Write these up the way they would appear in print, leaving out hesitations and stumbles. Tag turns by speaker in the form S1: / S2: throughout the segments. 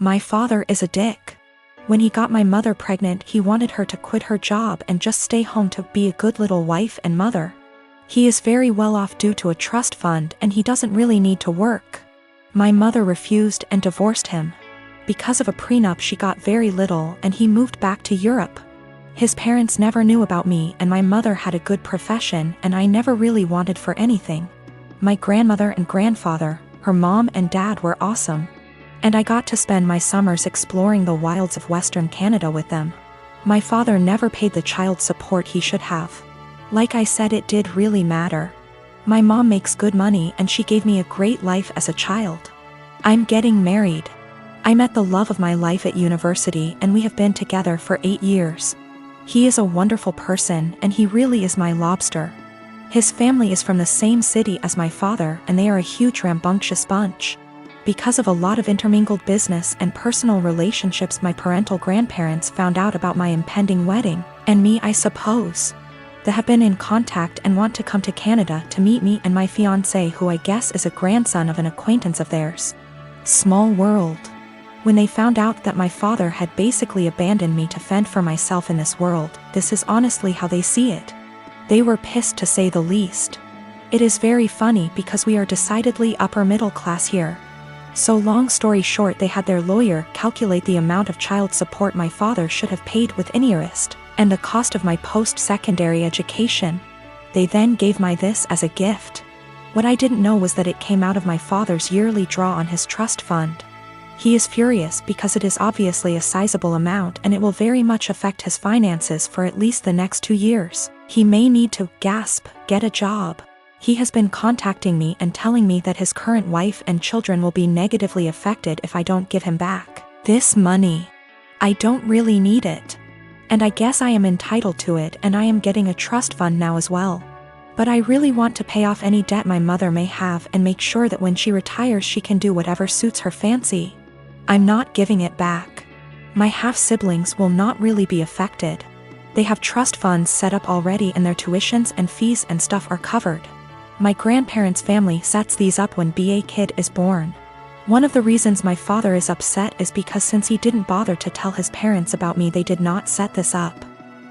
S1: My father is a dick. When he got my mother pregnant, he wanted her to quit her job and just stay home to be a good little wife and mother. He is very well off due to a trust fund and he doesn't really need to work. My mother refused and divorced him. Because of a prenup she got very little and he moved back to Europe. His parents never knew about me and my mother had a good profession and I never really wanted for anything. My grandmother and grandfather, her mom and dad were awesome. And I got to spend my summers exploring the wilds of Western Canada with them. My father never paid the child support he should have. Like I said, it did really matter. My mom makes good money and she gave me a great life as a child. I'm getting married. I met the love of my life at university and we have been together for 8 years. He is a wonderful person and he really is my lobster. His family is from the same city as my father and they are a huge rambunctious bunch. Because of a lot of intermingled business and personal relationships, my parental grandparents found out about my impending wedding, and me I suppose. They have been in contact and want to come to Canada to meet me and my fiancé, who I guess is a grandson of an acquaintance of theirs. Small world. When they found out that my father had basically abandoned me to fend for myself in this world, this is honestly how they see it. They were pissed to say the least. It is very funny because we are decidedly upper middle class here. So long story short, they had their lawyer calculate the amount of child support my father should have paid with interest, and the cost of my post-secondary education. They then gave my this as a gift. What I didn't know was that it came out of my father's yearly draw on his trust fund. He is furious because it is obviously a sizable amount and it will very much affect his finances for at least the next 2 years. He may need to, get a job. He has been contacting me and telling me that his current wife and children will be negatively affected if I don't give him back this money. I don't really need it. And I guess I am entitled to it, and I am getting a trust fund now as well. But I really want to pay off any debt my mother may have and make sure that when she retires she can do whatever suits her fancy. I'm not giving it back. My half-siblings will not really be affected. They have trust funds set up already and their tuitions and fees and stuff are covered. My grandparents' family sets these up when a kid is born. One of the reasons my father is upset is because since he didn't bother to tell his parents about me, they did not set this up.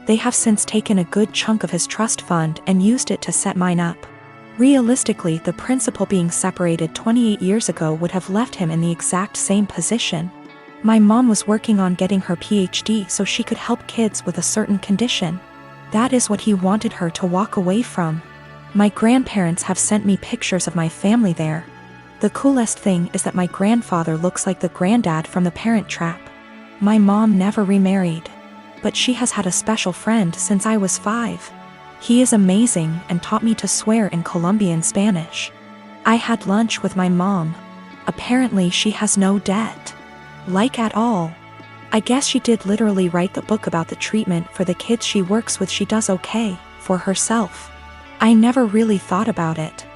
S1: They have since taken a good chunk of his trust fund and used it to set mine up. Realistically, the principal being separated 28 years ago would have left him in the exact same position. My mom was working on getting her PhD so she could help kids with a certain condition. That is what he wanted her to walk away from. My grandparents have sent me pictures of my family there. The coolest thing is that my grandfather looks like the granddad from The Parent Trap. My mom never remarried, but she has had a special friend since I was 5. He is amazing and taught me to swear in Colombian Spanish. I had lunch with my mom. Apparently she has no debt. Like at all. I guess she did literally write the book about the treatment for the kids she works with. She does okay for herself. I never really thought about it.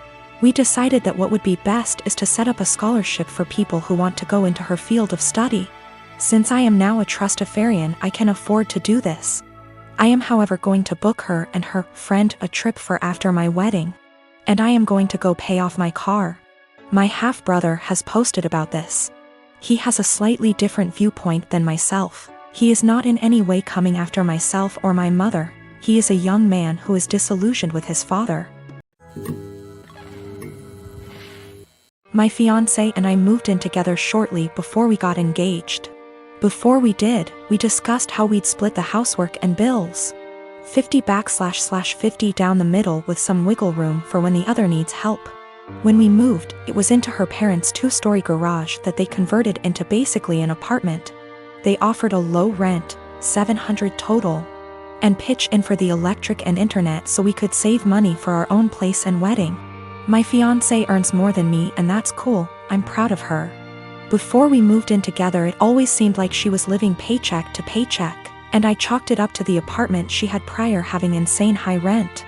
S1: We decided that what would be best is to set up a scholarship for people who want to go into her field of study. Since I am now a trustafarian, I can afford to do this. I am however going to book her and her friend a trip for after my wedding. And I am going to go pay off my car. My half-brother has posted about this. He has a slightly different viewpoint than myself. He is not in any way coming after myself or my mother. He is a young man who is disillusioned with his father. My fiancé and I moved in together shortly before we got engaged. Before we did, we discussed how we'd split the housework and bills. 50/50 down the middle with some wiggle room for when the other needs help. When we moved, it was into her parents' 2-story garage that they converted into basically an apartment. They offered a low rent, $700 total, and pitch in for the electric and internet so we could save money for our own place and wedding. My fiancé earns more than me and that's cool, I'm proud of her. Before we moved in together, it always seemed like she was living paycheck to paycheck, and I chalked it up to the apartment she had prior having insane high rent.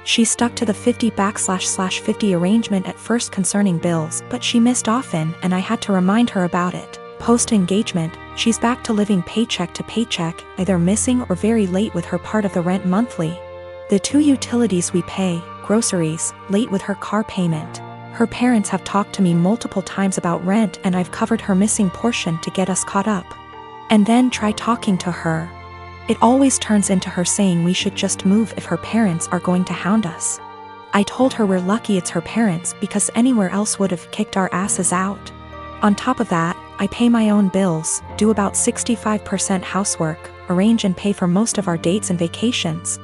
S1: She stuck to the 50/50 arrangement at first concerning bills, but she missed often and I had to remind her about it. Post-engagement, she's back to living paycheck to paycheck, either missing or very late with her part of the rent monthly. The 2 utilities we pay, groceries, late with her car payment. Her parents have talked to me multiple times about rent and I've covered her missing portion to get us caught up. And then try talking to her. It always turns into her saying we should just move if her parents are going to hound us. I told her we're lucky it's her parents because anywhere else would have kicked our asses out. On top of that, I pay my own bills, do about 65% housework, arrange and pay for most of our dates and vacations.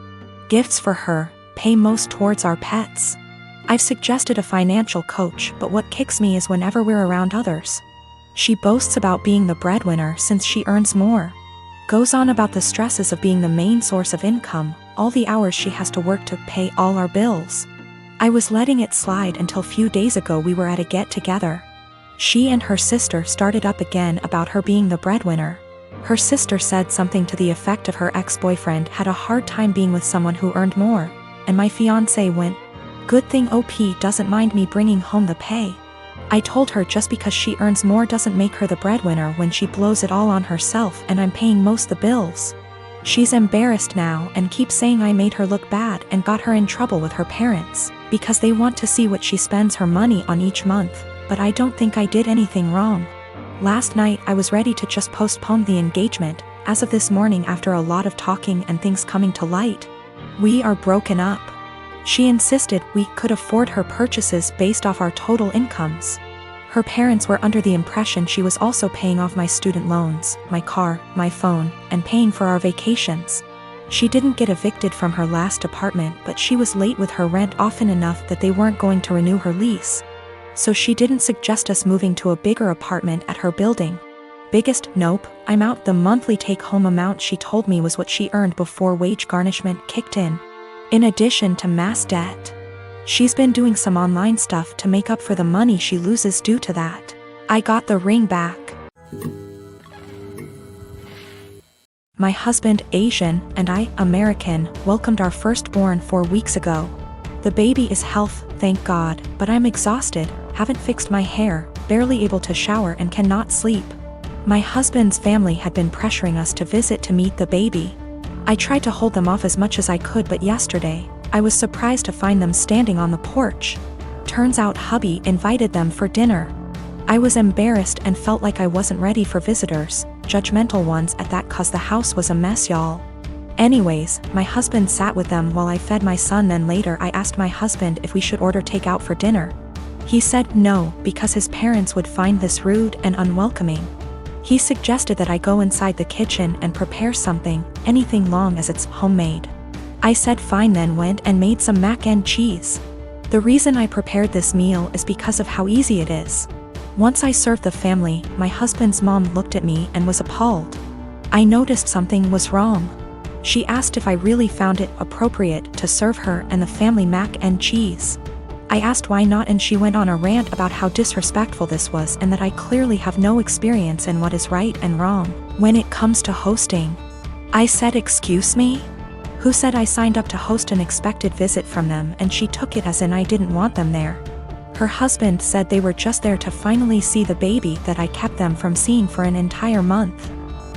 S1: Gifts for her, pay most towards our pets. I've suggested a financial coach, but what kicks me is whenever we're around others. She boasts about being the breadwinner since she earns more. Goes on about the stresses of being the main source of income, all the hours she has to work to pay all our bills. I was letting it slide until few days ago we were at a get-together. She and her sister started up again about her being the breadwinner. Her sister said something to the effect of her ex-boyfriend had a hard time being with someone who earned more, and my fiancé went, "Good thing OP doesn't mind me bringing home the pay." I told her just because she earns more doesn't make her the breadwinner when she blows it all on herself and I'm paying most the bills. She's embarrassed now and keeps saying I made her look bad and got her in trouble with her parents, because they want to see what she spends her money on each month, but I don't think I did anything wrong. Last night I was ready to just postpone the engagement, as of this morning after a lot of talking and things coming to light. We are broken up. She insisted we could afford her purchases based off our total incomes. Her parents were under the impression she was also paying off my student loans, my car, my phone, and paying for our vacations. She didn't get evicted from her last apartment, but she was late with her rent often enough that they weren't going to renew her lease. So she didn't suggest us moving to a bigger apartment at her building. Biggest nope, I'm out. The monthly take-home amount she told me was what she earned before wage garnishment kicked in addition to mass debt. She's been doing some online stuff to make up for the money she loses due to that. I got the ring back. My husband, Asian, and I, American, welcomed our firstborn 4 weeks ago. The baby is healthy, thank God, but I'm exhausted, haven't fixed my hair, barely able to shower and cannot sleep. My husband's family had been pressuring us to visit to meet the baby. I tried to hold them off as much as I could, but yesterday, I was surprised to find them standing on the porch. Turns out hubby invited them for dinner. I was embarrassed and felt like I wasn't ready for visitors, judgmental ones at that, cause the house was a mess, y'all. Anyways, my husband sat with them while I fed my son. Then later I asked my husband if we should order takeout for dinner. He said no, because his parents would find this rude and unwelcoming. He suggested that I go inside the kitchen and prepare something, anything long as it's homemade. I said fine, then went and made some mac and cheese. The reason I prepared this meal is because of how easy it is. Once I served the family, my husband's mom looked at me and was appalled. I noticed something was wrong. She asked if I really found it appropriate to serve her and the family mac and cheese. I asked why not, and she went on a rant about how disrespectful this was and that I clearly have no experience in what is right and wrong when it comes to hosting. I said, "Excuse me? Who said I signed up to host an expected visit from them?" And she took it as in I didn't want them there. Her husband said they were just there to finally see the baby that I kept them from seeing for an entire month.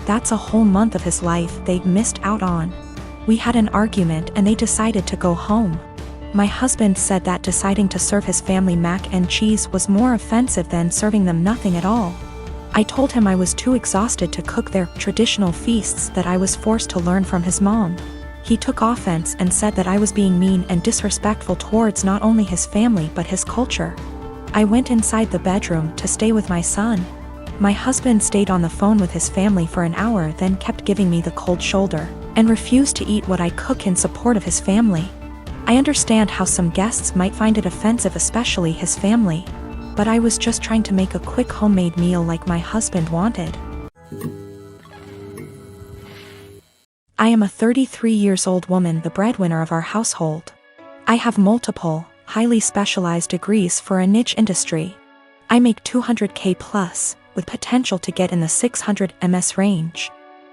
S1: That's a whole month of his life they'd missed out on. We had an argument and they decided to go home. My husband said that deciding to serve his family mac and cheese was more offensive than serving them nothing at all. I told him I was too exhausted to cook their traditional feasts, that I was forced to learn from his mom. He took offense and said that I was being mean and disrespectful towards not only his family but his culture. I went inside the bedroom to stay with my son. My husband stayed on the phone with his family for an hour, then kept giving me the cold shoulder, and refused to eat what I cook in support of his family. I understand how some guests might find it offensive, especially his family, but I was just trying to make a quick homemade meal like my husband wanted. I am a 33-year-old woman, the breadwinner of our household. I have multiple, highly specialized degrees for a niche industry. I make $200K plus, with potential to get in the $600 MS range.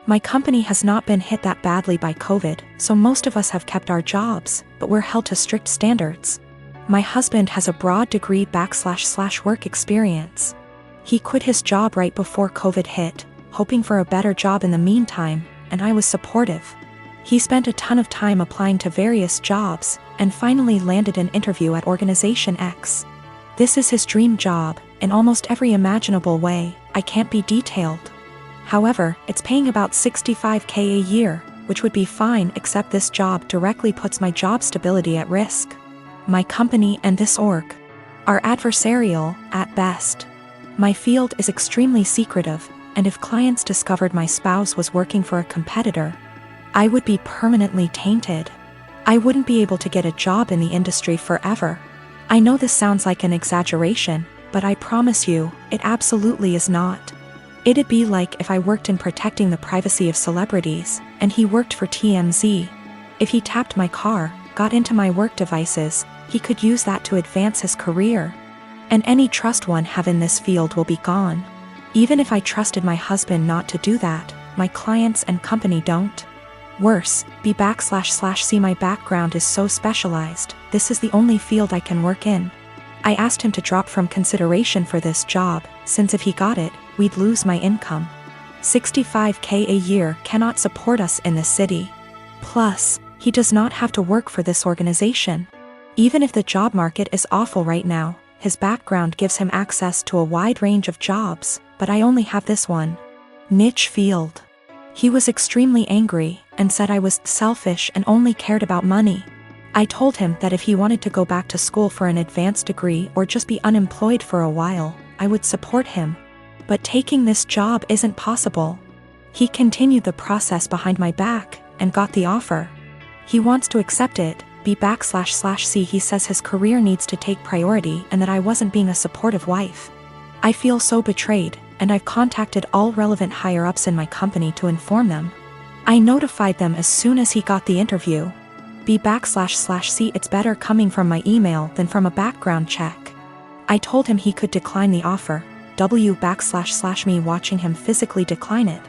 S1: My company has not been hit that badly by COVID, so most of us have kept our jobs, but we're held to strict standards. My husband has a broad degree / work experience. He quit his job right before COVID hit, hoping for a better job in the meantime, and I was supportive. He spent a ton of time applying to various jobs, and finally landed an interview at Organization X. This is his dream job, in almost every imaginable way. I can't be detailed. However, it's paying about $65K a year, which would be fine, except this job directly puts my job stability at risk. My company and this org are adversarial, at best. My field is extremely secretive, and if clients discovered my spouse was working for a competitor, I would be permanently tainted. I wouldn't be able to get a job in the industry forever. I know this sounds like an exaggeration, but I promise you, it absolutely is not. It'd be like if I worked in protecting the privacy of celebrities, and he worked for TMZ. If he tapped my car, got into my work devices, he could use that to advance his career. And any trust one have in this field will be gone. Even if I trusted my husband not to do that, my clients and company don't. Worse, B//C my background is so specialized, this is the only field I can work in. I asked him to drop from consideration for this job, since if he got it, we'd lose my income. $65K a year cannot support us in this city. Plus, he does not have to work for this organization. Even if the job market is awful right now, his background gives him access to a wide range of jobs, but I only have this one niche field. He was extremely angry and said I was selfish and only cared about money. I told him that if he wanted to go back to school for an advanced degree or just be unemployed for a while, I would support him. But taking this job isn't possible. He continued the process behind my back and got the offer. He wants to accept it, B//C. He says his career needs to take priority and that I wasn't being a supportive wife. I feel so betrayed, and I've contacted all relevant higher-ups in my company to inform them. I notified them as soon as he got the interview. B//C. It's better coming from my email than from a background check. I told him he could decline the offer, W// me watching him physically decline it.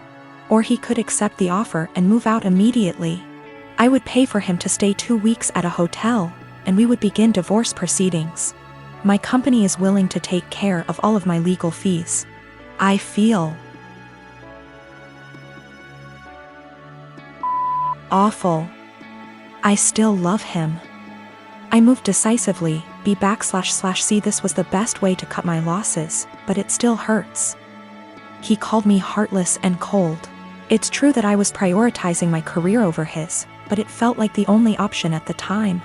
S1: Or he could accept the offer and move out immediately. I would pay for him to stay 2 weeks at a hotel, and we would begin divorce proceedings. My company is willing to take care of all of my legal fees. I feel awful. I still love him. I moved decisively, B//C. This was the best way to cut my losses, but it still hurts. He called me heartless and cold. It's true that I was prioritizing my career over his, but it felt like the only option at the time.